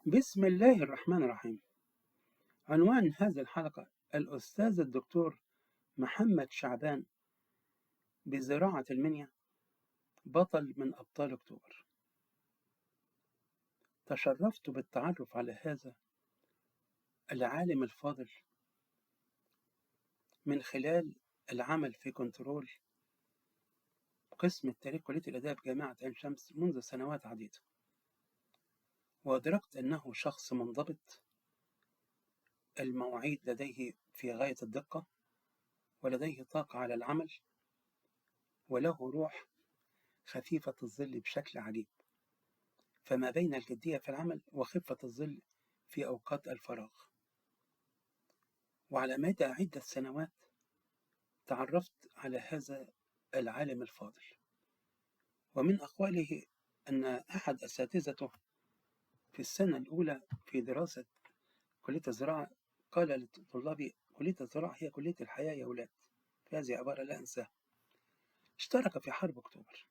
بسم الله الرحمن الرحيم. عنوان هذه الحلقة: الأستاذ الدكتور محمد شعبان بزراعة المنيا، بطل من أبطال أكتوبر. تشرفت بالتعرف على هذا العالم الفاضل من خلال العمل في كنترول قسم التاريخ كلية الآداب جامعة عين شمس منذ سنوات عديدة، وأدركت أنه شخص منضبط، المواعيد لديه في غاية الدقة، ولديه طاقة على العمل، وله روح خفيفة الظل بشكل عجيب، فما بين الجدية في العمل وخفة الظل في أوقات الفراغ. وعلى مدى عدة سنوات تعرفت على هذا العالم الفاضل، ومن أقواله أن أحد أساتذته في السنة الأولى في دراسة كلية الزراعة قال لطلابي: كلية الزراعة هي كلية الحياة يا أولاد. هذه عبارة لا أنساها. اشترك في حرب أكتوبر،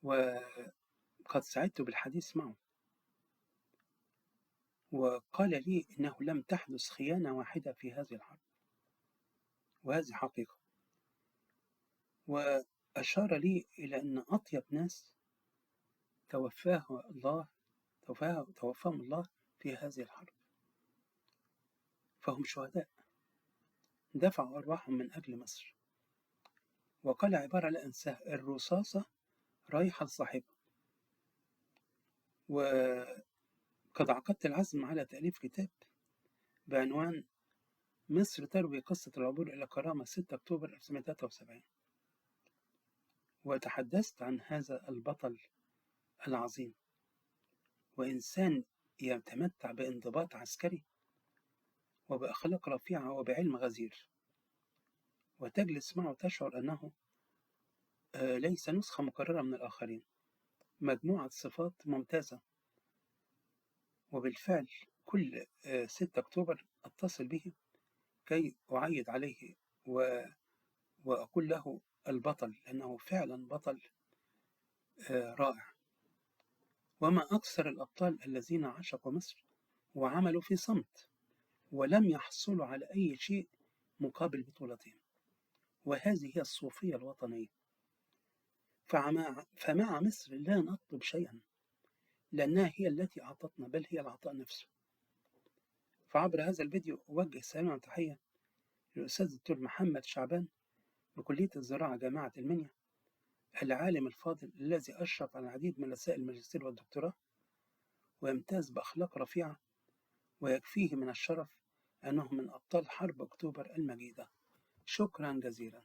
وقد سعدت بالحديث معه، وقال لي إنه لم تحدث خيانة واحدة في هذه الحرب، وهذه حقيقة. وأشار لي إلى أن أطيب ناس توفاهم الله في هذه الحرب، فهم شهداء دفعوا أرواحهم من أجل مصر. وقال عبارة لا أنساها: الرصاصة رايحة لصاحبها. وقد عقدت العزم على تأليف كتاب بعنوان مصر تروي قصة العبور إلى كرامة 6 أكتوبر 1973، وتحدثت عن هذا البطل العظيم، وإنسان يتمتع بانضباط عسكري وبأخلاق رفيعة وبعلم غزير، وتجلس معه تشعر أنه ليس نسخة مكررة من الآخرين، مجموعة صفات ممتازة. وبالفعل كل 6 أكتوبر أتصل به كي أعيد عليه وأقول له البطل، لأنه فعلا بطل رائع. وما أكثر الأبطال الذين عشقوا مصر وعملوا في صمت ولم يحصلوا على أي شيء مقابل بطولتهم، وهذه هي الصوفية الوطنية. فمع مصر لا نطلب شيئا، لأنها هي التي أعطتنا، بل هي العطاء نفسه. فعبر هذا الفيديو أوجه سلام وتحية للأستاذ الدكتور محمد شعبان بكلية الزراعة جامعة المنيا، العالم الفاضل الذي أشرف على العديد من رسائل الماجستير والدكتوراه، ويمتاز بأخلاق رفيعة، ويكفيه من الشرف أنه من أبطال حرب أكتوبر المجيدة. شكرا جزيلا.